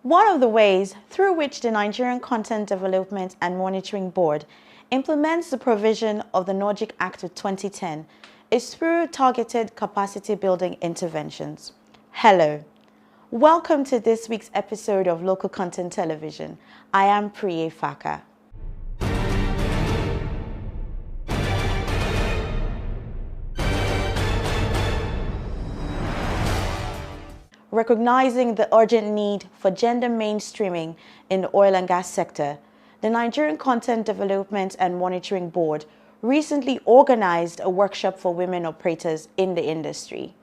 One of the ways through which the Nigerian Content Development and Monitoring Board implements the provision of the Nordic Act of 2010 is through targeted capacity building interventions. Hello. Welcome to this week's episode of Local Content Television. I am Priye Faka. Recognizing the urgent need for gender mainstreaming in the oil and gas sector, the Nigerian Content Development and Monitoring Board recently organized a workshop for women operators in the industry.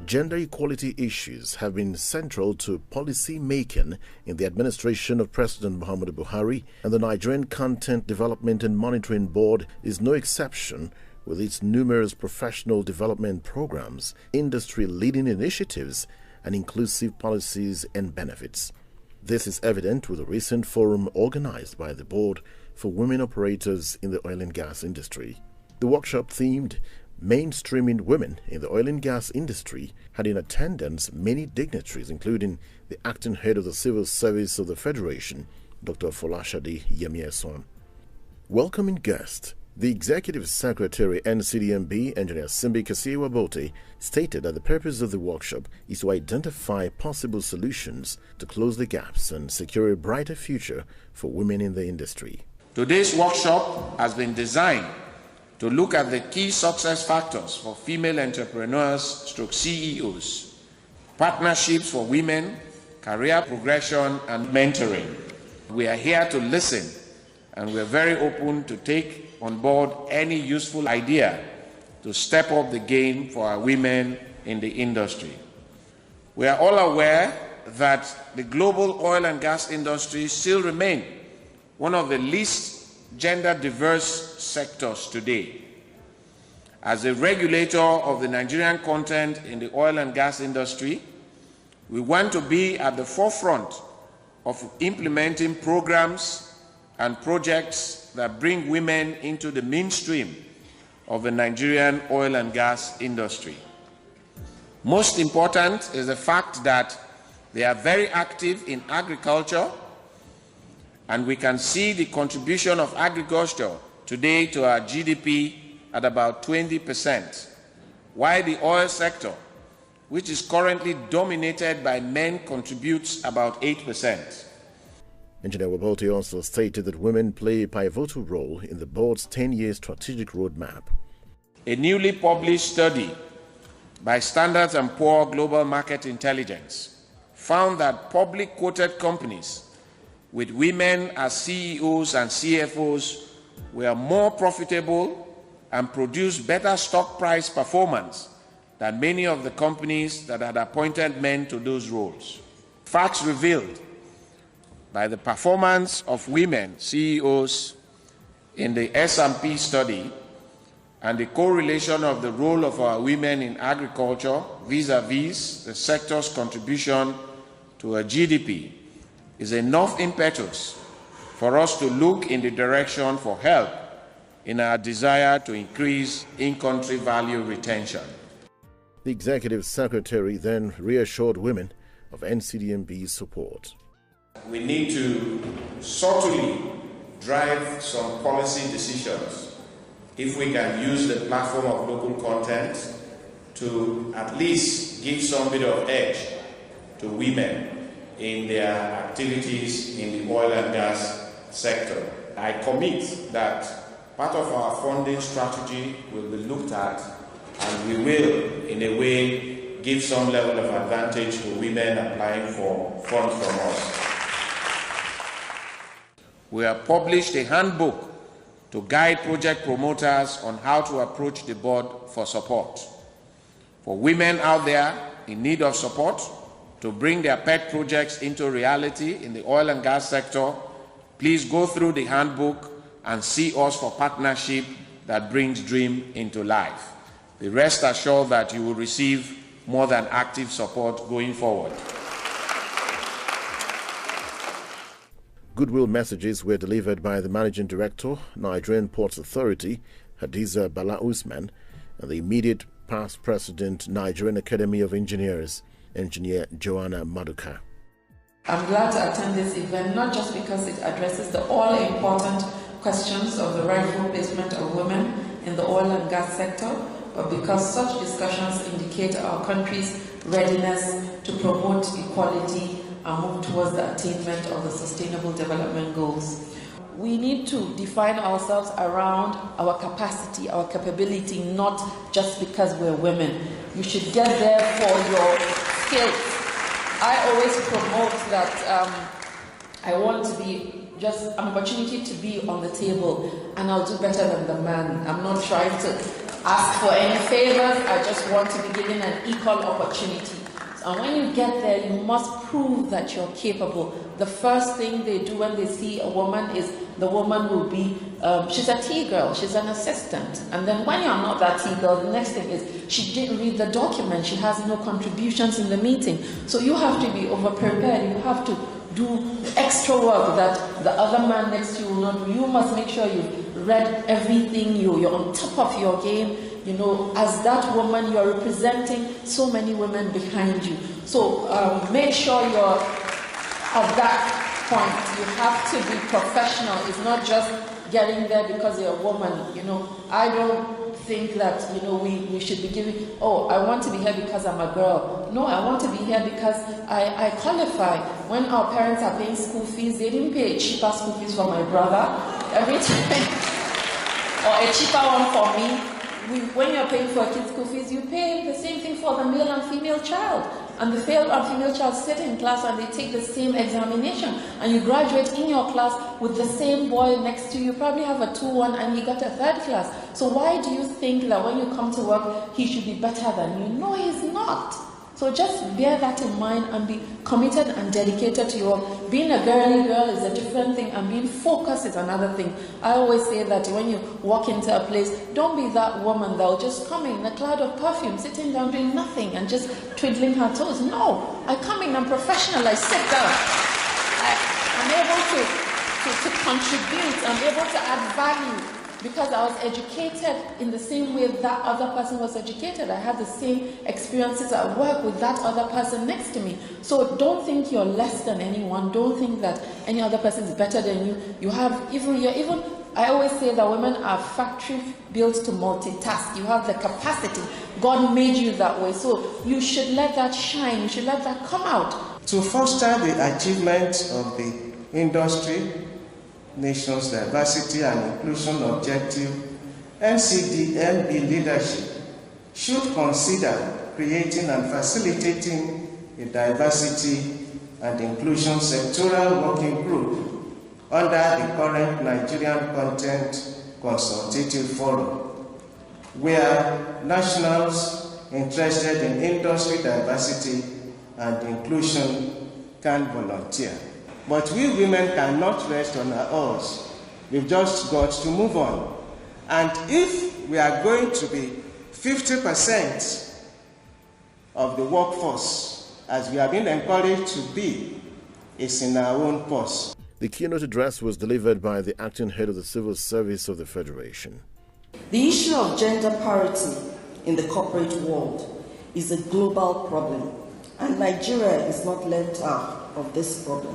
Gender equality issues have been central to policy making in the administration of President Muhammadu Buhari, and the Nigerian Content Development and Monitoring Board is no exception, with its numerous professional development programs, industry-leading initiatives, and inclusive policies and benefits. This is evident with a recent forum organized by the Board for Women Operators in the Oil and Gas Industry. The workshop themed Mainstreaming Women in the Oil and Gas Industry had in attendance many dignitaries, including the acting head of the Civil Service of the Federation, Dr. Folashade Yemieson. Welcoming guest, the Executive Secretary Ncdmb, Engineer Simbi Kasiwa-Bote, stated that the purpose of the workshop is to identify possible solutions to close the gaps and secure a brighter future for women in the industry. Today's workshop has been designed to look at the key success factors for female entrepreneurs / CEOs, partnerships for women, career progression, and mentoring. We are here to listen, and we are very open to take on board any useful idea to step up the game for our women in the industry. We are all aware that the global oil and gas industry still remains one of the least gender diverse sectors today. As a regulator of the Nigerian content in the oil and gas industry, we want to be at the forefront of implementing programs and projects that bring women into the mainstream of the Nigerian oil and gas industry. Most important is the fact that they are very active in agriculture, and we can see the contribution of agriculture today to our GDP at about 20%, while the oil sector, which is currently dominated by men, contributes about 8%. Engineer Wabote also stated that women play a pivotal role in the board's 10-year strategic roadmap. A newly published study by Standard & Poor's Global Market Intelligence found that public quoted companies with women as CEOs and CFOs were more profitable and produced better stock price performance than many of the companies that had appointed men to those roles. Facts revealed by the performance of women CEOs in the S&P study and the correlation of the role of our women in agriculture vis-à-vis the sector's contribution to our GDP is enough impetus for us to look in the direction for help in our desire to increase in-country value retention. The Executive Secretary then reassured women of Ncdmb's support. We need to subtly drive some policy decisions if we can use the platform of local content to at least give some bit of edge to women in their activities in the oil and gas sector. I commit that part of our funding strategy will be looked at, and we will, in a way, give some level of advantage to women applying for funds from us. We have published a handbook to guide project promoters on how to approach the board for support. For women out there in need of support to bring their pet projects into reality in the oil and gas sector, please go through the handbook and see us for partnership that brings dream into life. Be rest assured that you will receive more than active support going forward. goodwill messages were delivered by the Managing Director, Nigerian Ports Authority, Hadiza Bala Usman, and the immediate past President, Nigerian Academy of Engineers, Engineer Joanna Maduka. I'm glad to attend this event, not just because it addresses the all-important questions of the rightful placement of women in the oil and gas sector, but because such discussions indicate our country's readiness to promote equality and move towards the attainment of the Sustainable Development Goals. We need to define ourselves around our capacity, our capability, not just because we're women. You should get there for your skills. I always promote that I want to be just an opportunity to be on the table, and I'll do better than the man. I'm not trying to ask for any favors. I just want to be given an equal opportunity. And when you get there, you must prove that you're capable. The first thing they do when they see a woman is the woman will be, she's a tea girl, she's an assistant. And then when you're not that tea girl, the next thing is she didn't read the document, she has no contributions in the meeting. So you have to be over-prepared, you have to do extra work that the other man next to you will not do. You must make sure you've read everything, you're on top of your game. You know, as that woman, you're representing so many women behind you. So make sure you're at that point. You have to be professional. It's not just getting there because you're a woman. You know, I don't think that, you know, we should be giving, oh, I want to be here because I'm a girl. No, I want to be here because I qualify. When our parents are paying school fees, they didn't pay a cheaper school fees for my brother every time, or a cheaper one for me. When you're paying for a kid's school fees, you pay the same thing for the male and female child. And the male and female child sit in class and they take the same examination. And you graduate in your class with the same boy next to you. You probably have a 2-1 and he got a 3rd class. So why do you think that when you come to work, he should be better than you? No, he's not. So just bear that in mind and be committed and dedicated to your work. Being a girly girl is a different thing, and being focused is another thing. I always say that when you walk into a place, don't be that woman that will just come in a cloud of perfume, sitting down doing nothing and just twiddling her toes. No, I come in, I'm professional, I sit down. I'm able to contribute, I'm able to add value. Because I was educated in the same way that other person was educated. I had the same experiences at work with that other person next to me. So don't think you're less than anyone. Don't think that any other person is better than you. I always say that women are factory built to multitask. You have the capacity. God made you that way. So you should let that shine. You should let that come out. To foster the achievement of the industry, nation's diversity and inclusion objective, Ncdmb leadership should consider creating and facilitating a diversity and inclusion sectoral working group under the current Nigerian Content Consultative Forum, where nationals interested in industry diversity and inclusion can volunteer. But we women cannot rest on our oars. We've just got to move on. And if we are going to be 50% of the workforce, as we have been encouraged to be, it's in our own purse. The keynote address was delivered by the acting head of the Civil Service of the Federation. The issue of gender parity in the corporate world is a global problem, and Nigeria is not left out of this problem.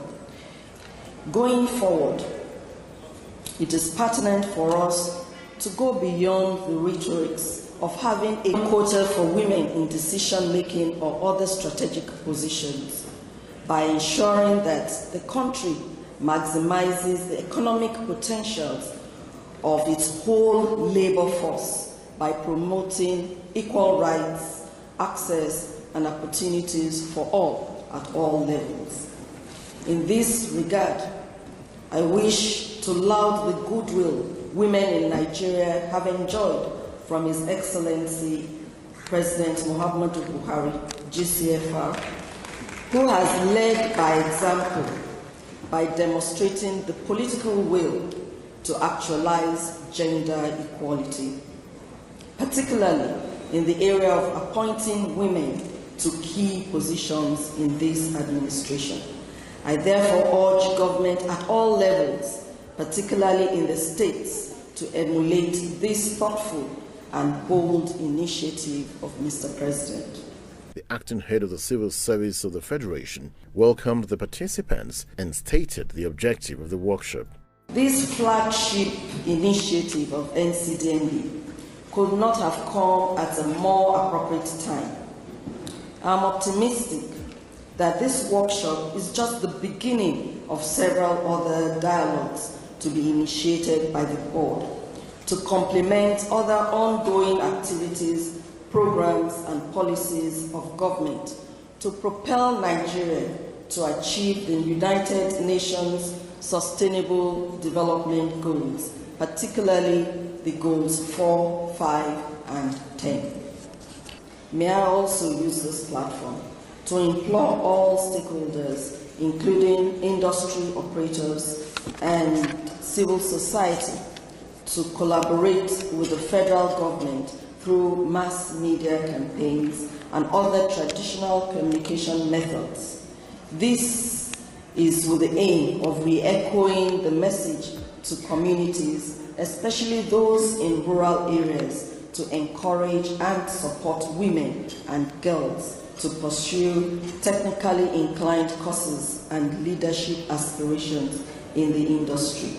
Going forward, it is pertinent for us to go beyond the rhetorics of having a quota for women in decision-making or other strategic positions by ensuring that the country maximizes the economic potentials of its whole labor force by promoting equal rights, access, and opportunities for all at all levels. In this regard, I wish to laud the goodwill women in Nigeria have enjoyed from His Excellency President Muhammadu Buhari, GCFR, who has led by example by demonstrating the political will to actualize gender equality, particularly in the area of appointing women to key positions in this administration. I therefore urge government at all levels, particularly in the states, to emulate this thoughtful and bold initiative of Mr. President. The acting head of the Civil Service of the Federation welcomed the participants and stated the objective of the workshop. This flagship initiative of Ncdmb could not have come at a more appropriate time. I'm optimistic that this workshop is just the beginning of several other dialogues to be initiated by the board to complement other ongoing activities, programs, and policies of government to propel Nigeria to achieve the United Nations Sustainable Development Goals, particularly the goals 4, 5, and 10. May I also use this platform to implore all stakeholders, including industry operators and civil society, to collaborate with the federal government through mass media campaigns and other traditional communication methods. This is with the aim of re-echoing the message to communities, especially those in rural areas, to encourage and support women and girls to pursue technically inclined courses and leadership aspirations in the industry.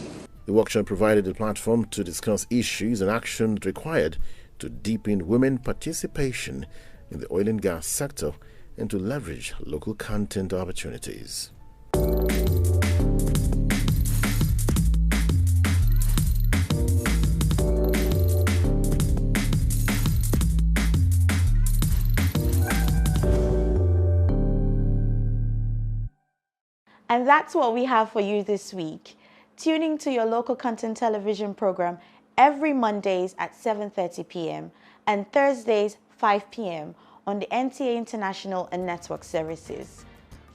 The workshop provided a platform to discuss issues and action required to deepen women participation in the oil and gas sector and to leverage local content opportunities. And that's what we have for you this week. Tune in to your local content television program every Mondays at 7:30 p.m. and Thursdays 5 p.m. on the NTA International and Network services.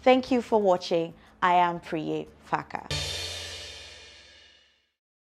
Thank you for watching. I am Priye Faka.